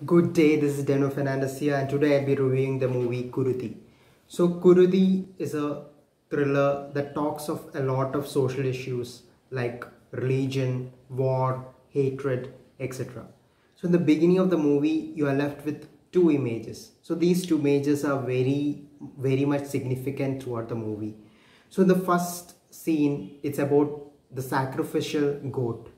Good day, this is Deno Fernandez here, and today I'll be reviewing the movie Kuruthi. So Kuruthi is a thriller that talks of a lot of social issues like religion, war, hatred, etc. So in the beginning of the movie, you are left with two images. So these two images are very much significant throughout the movie. So in the first scene, it's about the sacrificial goat.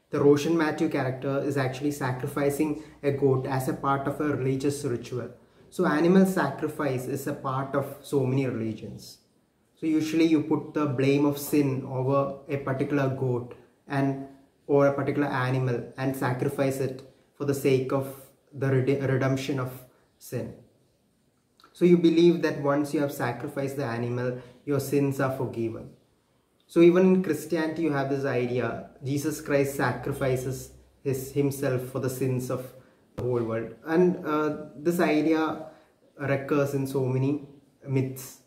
The Roshan Matthew character is actually sacrificing a goat as a part of a religious ritual. So animal sacrifice is a part of so many religions. So usually you put the blame of sin over a particular goat or a particular animal and sacrifice it for the sake of the redemption of sin. So you believe that once you have sacrificed the animal, your sins are forgiven. So even in Christianity, you have this idea, Jesus Christ sacrifices himself for the sins of the whole world. And this idea recurs in so many myths.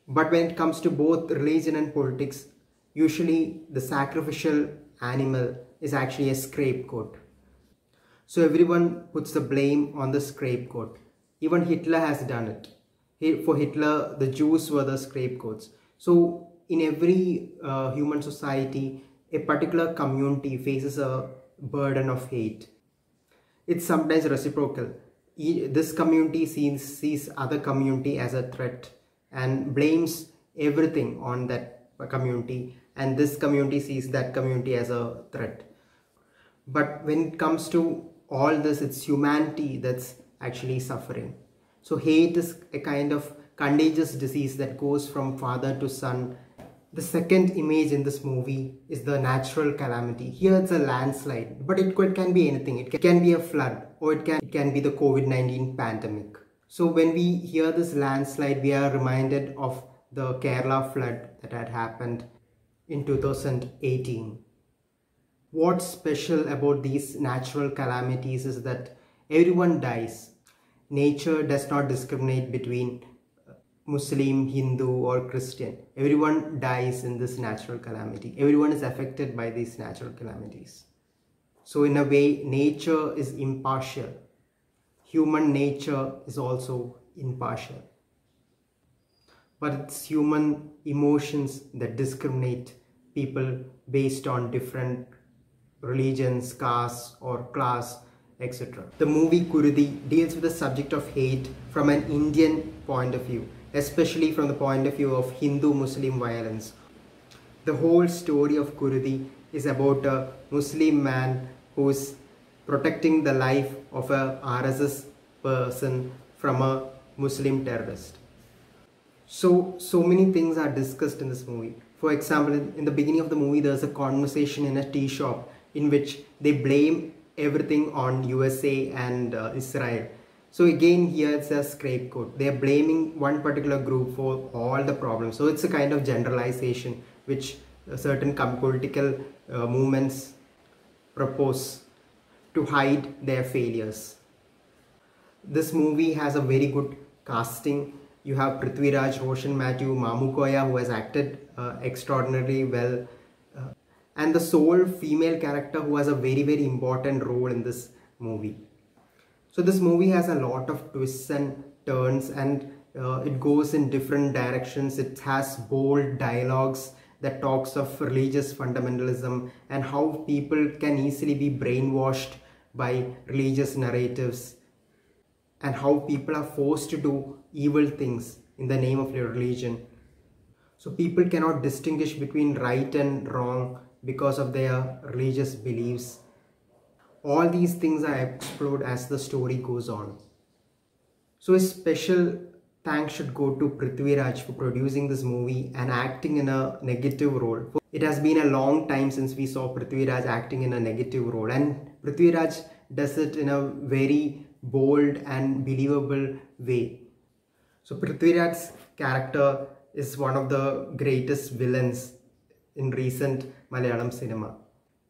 But when it comes to both religion and politics, usually the sacrificial animal is actually a scapegoat. So everyone puts the blame on the scapegoat. Even Hitler has done it. For Hitler, the Jews were the scapegoats. So in every human society, a particular community faces a burden of hate. It's sometimes reciprocal. This community sees other community as a threat and blames everything on that community, and this community sees that community as a threat. But when it comes to all this, it's humanity that's actually suffering. So hate is a kind of contagious disease that goes from father to son. The second image in this movie is the natural calamity. Here it's a landslide, but it can be anything. It can be a flood, or it can be the COVID-19 pandemic. So when we hear this landslide, we are reminded of the Kerala flood that had happened in 2018. What's special about these natural calamities is that everyone dies. Nature does not discriminate between Muslim, Hindu or Christian. Everyone dies in this natural calamity. Everyone is affected by these natural calamities. So in a way, nature is impartial. Human nature is also impartial. But it's human emotions that discriminate people based on different religions, castes or class, etc. The movie Kuruthi deals with the subject of hate from an Indian point of view, especially from the point of view of Hindu-Muslim violence. The whole story of Kuruthi is about a Muslim man who's protecting the life of a RSS person from a Muslim terrorist. So many things are discussed in this movie. For example, in the beginning of the movie, there's a conversation in a tea shop in which they blame everything on USA and Israel. So again, here it's a scapegoat. They are blaming one particular group for all the problems. So it's a kind of generalization which certain political movements propose to hide their failures. This movie has a very good casting. You have Prithviraj, Roshan Matthew, Mamukoya, who has acted extraordinarily well, and the sole female character who has a very important role in this movie. So this movie has a lot of twists and turns, and it goes in different directions. It has bold dialogues that talks of religious fundamentalism and how people can easily be brainwashed by religious narratives, and how people are forced to do evil things in the name of their religion. So people cannot distinguish between right and wrong because of their religious beliefs. All these things are explored as the story goes on. So a special thanks should go to Prithviraj for producing this movie and acting in a negative role. It has been a long time since we saw Prithviraj acting in a negative role, and Prithviraj does it in a very bold and believable way. So Prithviraj's character is one of the greatest villains in recent Malayalam cinema.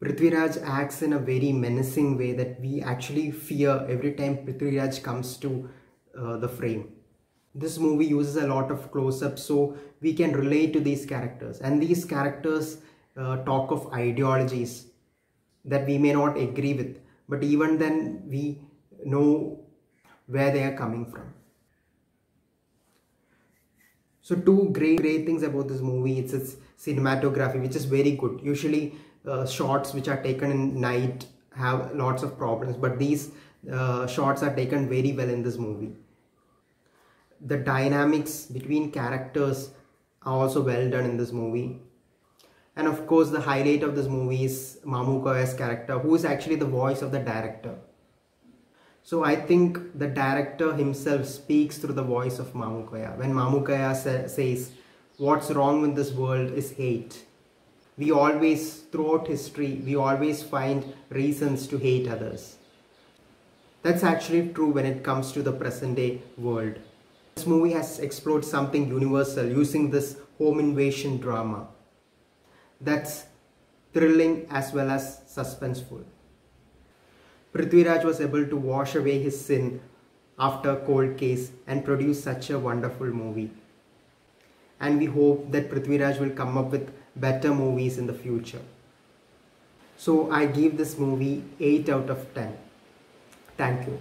Prithviraj acts in a very menacing way that we actually fear every time Prithviraj comes to the frame. This movie uses a lot of close-ups, so we can relate to these characters, and these characters talk of ideologies that we may not agree with, but even then we know where they are coming from. So two great things about this movie, it's its cinematography, which is very good. Usually shots which are taken in night have lots of problems, but these shots are taken very well in this movie. The dynamics between characters are also well done in this movie. And of course the highlight of this movie is Mamu Koya's character, who is actually the voice of the director. So I think the director himself speaks through the voice of Mamu Koya. When Mamu Koya says, what's wrong with this world is hate. We always, throughout history, we always find reasons to hate others. That's actually true when it comes to the present day world. This movie has explored something universal using this home invasion drama. That's thrilling as well as suspenseful. Prithviraj was able to wash away his sin after Cold Case and produce such a wonderful movie. And we hope that Prithviraj will come up with better movies in the future. So I give this movie 8 out of 10. Thank you.